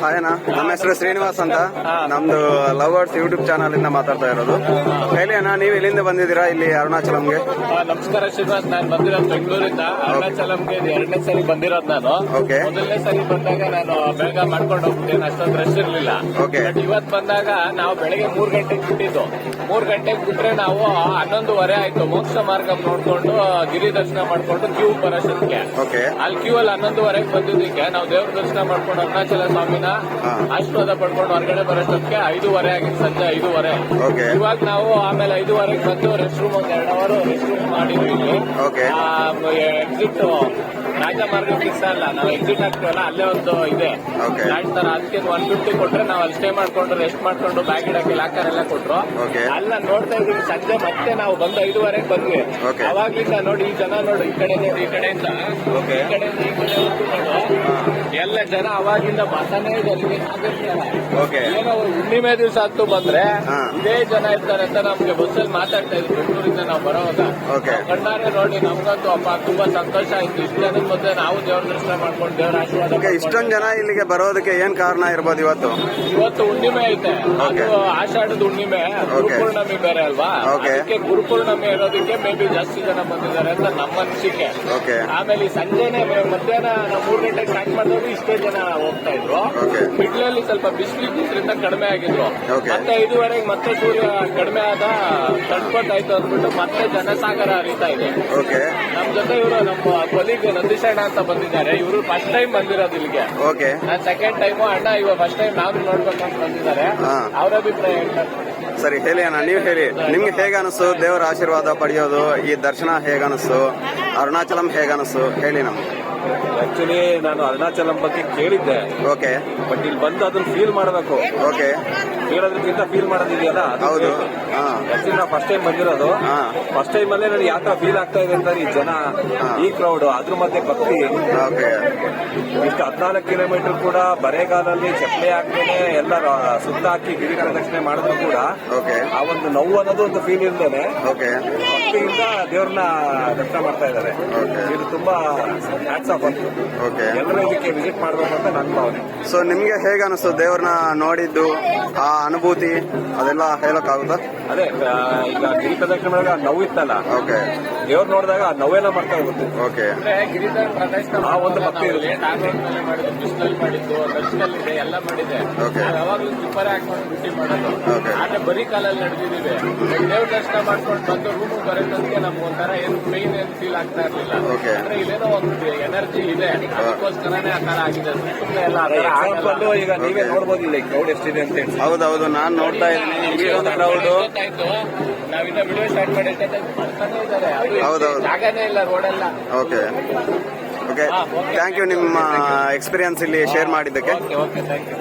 ಹಾಯನಾ, ನಮ್ಮ ಹೆಸರು ಶ್ರೀನಿವಾಸ್ ಅಂತ. ನಮ್ದು ಲವರ್ಸ್ ಯೂಟ್ಯೂಬ್ ಚಾನಲ್ ಇಂದ ಮಾತಾಡ್ತಾ ಇರೋದು. ಹೇಳಿ ಅಣ್ಣ, ನೀವು ಎಲ್ಲಿಂದ ಬಂದಿದ್ದೀರಾ ಇಲ್ಲಿ ಅರುಣಾಚಲಂಗೆ? ನಮಸ್ಕಾರ ಶ್ರೀನಿವಾಸ್, ನಾನು ಬಂದಿರೋದು ಬೆಂಗಳೂರಿಂದ. ಅರುಣಾಚಲಂಗೆ ಎರಡನೇ ಸರಿ ಬಂದಿರೋದು ನಾನು. ಓಕೆ. ಮೊದಲನೇ ಸರಿ ಬಂದಾಗ ನಾನು ಬೇಗ ಮಾಡ್ಕೊಂಡು ಹೋಗ್ತೀನಿ, ಅಷ್ಟೊಂದು ರಶ್ ಇರ್ಲಿಲ್ಲ. ಓಕೆ. ಇವತ್ತು ಬಂದಾಗ ನಾವು ಬೆಳಗ್ಗೆ 3 ಗಂಟೆಗೆ ಬಿಟ್ಟಿದ್ದು. 3 ಗಂಟೆಗೆ ಬಿಟ್ರೆ ನಾವು 11:30 ಆಯ್ತು. ಮೋಕ್ಷ ಮಾರ್ಗ ನೋಡ್ಕೊಂಡು ಗಿರಿ ದರ್ಶನ ಮಾಡ್ಕೊಂಡು ಕ್ಯೂ ಬರೋಷ್ಟಕ್ಕೆ. ಓಕೆ. ಅಲ್ಲಿ ಕ್ಯೂ ಅಲ್ಲಿ 11:30 ಬಂದಿದ್ದಕ್ಕೆ ನಾವು ದೇವ್ರ ದರ್ಶನ ಮಾಡ್ಕೊಂಡು ಅರುಣಾಚಲ ಸ್ವಾಮಿನ ಆಶೀರ್ವಾದ ಪಡ್ಕೊಂಡು ಹೊರಗಡೆ ಬರೋಷ್ಟಕ್ಕೆ 5:30 ಆಗಿತ್ತು, ಸಂಜೆ 5:30. ಓಕೆ. ಇವಾಗ ನಾವು ಆಮೇಲೆ 5:30 ಬಂದು ರೆಸ್ಟ್ ರೂಮ್ ಒಂದು 2 ಅವರ್ ರೆಸ್ಟ್ ರೂಮ್ ಮಾಡಿದ್ವಿ ಇಲ್ಲಿ. ಓಕೆ. ಎಕ್ಸಿಟ್ ರಾಜಮಾರ್ಗ ಫಿಕ್ಸ್ ಅಲ್ಲ, ನಾವು ಎಕ್ಸಿಟ್ ಆಗ್ತೀವಲ್ಲ ಅಲ್ಲೇ ಒಂದು ಇದೆ ಫ್ಲಾಟ್ ತರ. ಅದಕ್ಕೆ 150 ಕೊಟ್ರೆ ನಾವು ಅಲ್ಲಿ ಸ್ಟೇ ಮಾಡ್ಕೊಂಡು ರೆಸ್ಟ್ ಮಾಡ್ಕೊಂಡು ಬ್ಯಾಗ್ ಇಡಕ್ಕೆ ಲಾಕರ್ ಎಲ್ಲ ಕೊಟ್ರು. ಅಲ್ಲ ನೋಡ್ತಾ ಇದೀವಿ ಸಂಜೆ ಮತ್ತೆ ನಾವು ಬಂದು 5:30 ಬಂದ್ವಿ. ಅವಾಗ್ಲಿಂದ ನೋಡಿ ಈ ಜನ ನೋಡಿ, ಈ ಕಡೆ ನೋಡಿ, ಈ ಕಡೆಯಿಂದ ಈ ಕಡೆಯಿಂದ ಈ ಕಡೆ ನೋಡು, ಎಲ್ಲ ಜನ ಅವಾಗಿಂದ ಮಾತಾನೇ ಇದೆ. ಏನೋ ಹುಣ್ಣಿಮೆ ದಿವಸ ಅಂತೂ ಬಂದ್ರೆ ಇದೇ ಜನ ಇರ್ತಾರೆ ಅಂತ ನಮ್ಗೆ ಬಸ್ಸಲ್ಲಿ ಮಾತಾಡ್ತಾ ಇದ್ವಿ ಬೆಂಗಳೂರಿಂದ ನಾವು ಬರೋವಾಗ. ಕಣ್ಣಾರೆ ನೋಡಿ ನಮ್ಗಂತೂ ಅಪ್ಪ ತುಂಬಾ ಸಂತೋಷ ಆಯ್ತು. ಇಷ್ಟು ಜನದ ಮಧ್ಯೆ ನಾವು ದೇವ್ರ ದರ್ಶನ ಮಾಡ್ಕೊಂಡು ದೇವ್ರ ಆಶೀರ್ವಾದ. ಇಷ್ಟೊಂದು ಜನ ಇಲ್ಲಿಗೆ ಬರೋದಕ್ಕೆ ಏನ್ ಕಾರಣ ಇರ್ಬೋದು? ಇವತ್ತು ಹುಣ್ಣಿಮೆ ಐತೆ, ಅದು ಆಷಾಢದ ಹುಣ್ಣಿಮೆ, ಗುರುಪೂರ್ಣಮಿ ಬೇರೆ ಅಲ್ವಾ. ಅದಕ್ಕೆ ಗುರುಪೂರ್ಣಮಿ ಇರೋದಕ್ಕೆ ಮೇ ಬಿ ಜಾಸ್ತಿ ಜನ ಬಂದಿದ್ದಾರೆ ಅಂತ ನಮ್ಮ ಅನಿಸಿಕೆ. ಆಮೇಲೆ ಈ ಸಂಜೆನೆ ಮಧ್ಯಾಹ್ನ ನಾವು 3 ಗಂಟೆಗೆ ಸ್ಟಾರ್ಟ್ ಮಾಡಿದ್ರು ಇಷ್ಟೇ ಜನ ಹೋಗ್ತಾ ಇದ್ರು. ಮಿಡ್ಲಲ್ಲಿ ಸ್ವಲ್ಪ ಬಿಸಿಲಿದ್ರಿಂದ ಕಡಿಮೆ ಆಗಿದ್ರು. ಮತ್ತೆ 5:30 ಮತ್ತೆ ಸೂರ್ಯ ಕಡಿಮೆ ಆದ ತಡ್ಕೊತಾಯ್ತು ಅಂದ್ಬಿಟ್ಟು ಮತ್ತೆ ಜನಸಾಗರ ಹರಿತಾ ಇದೆ. ನಮ್ ಜೊತೆ ಇವರು ನಮ್ಮ ಕೊಲೀಗ್ ನಂದೀಶಣ್ಣ ಅಂತ ಬಂದಿದ್ದಾರೆ. ಇವರು ಫಸ್ಟ್ ಟೈಮ್ ಬಂದಿರೋದು ಇಲ್ಲಿಗೆ. ನಾನು ಸೆಕೆಂಡ್ ಟೈಮು, ಅಣ್ಣ ಇವಾಗ ಫಸ್ಟ್ ಟೈಮ್ ನಾವು ನೋಡ್ಬೇಕಂತ ಬಂದಿದ್ದಾರೆ. ಅವ್ರ ಅಭಿಪ್ರಾಯ ಹೇಳ್ತಾರೆ. ಸರಿ, ಹೇಳಿ ಅಣ್ಣ, ನೀವು ಹೇಳಿ, ನಿಮ್ಗೆ ಹೇಗ ಅನಿಸ್ತು ದೇವರ ಆಶೀರ್ವಾದ ಪಡೆಯೋದು? ಈ ದರ್ಶನ ಹೇಗ ಅನಿಸ್ತು? ಅರುಣಾಚಲಂ ಹೇಗ ಅನಿಸ್ತು? ಹೇಳಿ ನಮ್ಗೆ. ಆಕ್ಚುಲಿ ನಾನು ಅರುಣಾಚಲಂ ಬಗ್ಗೆ ಕೇಳಿದ್ದೆ. ಓಕೆ. ಬಟ್ ಇಲ್ಲಿ ಬಂದು ಅದನ್ನ ಫೀಲ್ ಮಾಡಬೇಕು. ಓಕೆ. ಕೇಳೋದ್ರಕ್ಕಿಂತ ಫೀಲ್ ಮಾಡೋದಿದೆಯಲ್ಲ. ಹೌದು. ಆಕ್ಚುಲಿ ನಾವು ಫಸ್ಟ್ ಟೈಮ್ ಬಂದಿರೋದು. ಫಸ್ಟ್ ಟೈಮ್ ಅಲ್ಲೇ ನನಗೆ ಯಾವ ತರ ಫೀಲ್ ಆಗ್ತಾ ಇದೆ ಅಂತ, ಈ ಜನ, ಈ ಕ್ರೌಡ್, ಅದ್ರ ಮಧ್ಯೆ ಭಕ್ತಿ. ಇಷ್ಟು 14 ಕಿಲೋಮೀಟರ್ ಕೂಡ ಬರೆಗಾಲಲ್ಲಿ ಚಪ್ಪಲಿ ಹಾಕ್ತೇನೆ ಎಲ್ಲ ಸುತ್ತ ಹಾಕಿ ಗಿರಿ ಪ್ರದಕ್ಷಿಣೆ ಮಾಡಿದ್ರು ಕೂಡ ಆ ಒಂದು ನೋವು ಅನ್ನೋದು ಒಂದು ಫೀಲ್ ಇಲ್ದೇನೆ ಭಕ್ತಿಯಿಂದ ದೇವ್ರನ್ನ ದರ್ಶನ ಮಾಡ್ತಾ ಇದ್ದಾರೆ. ಇದು ತುಂಬಾ ಹ್ಯಾಟ್ಸ್ ಆಫ್ ಅಂತ. ಎಲ್ಲರೂ ಇದಕ್ಕೆ ವಿಸಿಟ್ ಮಾಡ್ಬೇಕು ಅಂತ ನನ್ನ ಭಾವನೆ. ಸೊ ನಿಮ್ಗೆ ಹೇಗ ಅನಿಸ್ತು ದೇವ್ರನ್ನ ನೋಡಿದ್ದು, ಆ ಅನುಭೂತಿ ಅದೆಲ್ಲ ಹೇಳಕ್ಕಾಗುತ್ತಾ? ಅದೇ ಈಗ ಗಿರಿ ಪ್ರದಕ್ಷಿಣೆ ಮಾಡಿದಾಗ ನೋವು ಇತ್ತಲ್ಲ, ದೇವ್ರು ನೋಡಿದಾಗ ಆ ನೋವೆಲ್ಲ ಮಾಡ್ತಾ ಹೋಗುತ್ತೆ. ಆ ಒಂದು ಭಕ್ತಿ ಇರುತ್ತೆ. ಬಿಸಿಲಲ್ಲಿ ಮಾಡಿದ್ದು, ದರ್ಶನಲ್ಲಿದೆ, ಎಲ್ಲ ಮಾಡಿದೆ. ಯಾವಾಗಲೂ ಸ್ಲಿಪ್ಪರ್ ಹಾಕೊಂಡು ಬಿಟ್ಟಿ ಮಾಡೋದು. ಆದ್ರೆ ಬರೀ ಕಾಲಲ್ಲಿ ನಡೆದಿದ್ದೀವಿ. ದೇವ್ರ ದರ್ಶನ ಮಾಡ್ಕೊಂಡು ಬಂದು ರೂಮ್ ಬರೋದಕ್ಕೆ ನಮ್ಗೆ ಒಂಥರ ಏನು ಪೈನ್ ಏನು ಫೀಲ್ ಆಗ್ತಾ ಇರ್ಲಿಲ್ಲ. ಅಂದ್ರೆ ಇಲ್ಲೇನೋ ಒಂದು ಎನರ್ಜಿ ಇದೆ, ಅದಕ್ಕೋಸ್ಕರನೇ ಆ ತರ ಆಗಿದೆ. ಸುಮ್ಮನೆ ಎಲ್ಲ ಈಗ ನೀವೇ ನೋಡ್ಬೋದು ಇಲ್ಲಿ ಕ್ರೌಡ್ ಎಷ್ಟಿದೆ ಅಂತ ಹೇಳಿ. ಹೌದೌದು, ನಾನು ನೋಡ್ತಾ ಇದ್ದೀನಿ ಕ್ರೌಡ್. ನಾವಿನ್ನ ವಿಡಿಯೋ ಸ್ಟಾರ್ಟ್ ಮಾಡಿದ್ರೆ ಬರ್ತಾನೆ ಇದ್ದಾರೆ. ಹೌದೌದು, ಜಾಗನೇ ಇಲ್ಲ ರೋಡೆಲ್ಲ. ಓಕೆ. ಥ್ಯಾಂಕ್ ಯು ನಿಮ್ಮ ಎಕ್ಸ್ಪೀರಿಯನ್ಸ್ ಇಲ್ಲಿ ಶೇರ್ ಮಾಡಿದ್ದಕ್ಕೆ. Okay, thank you.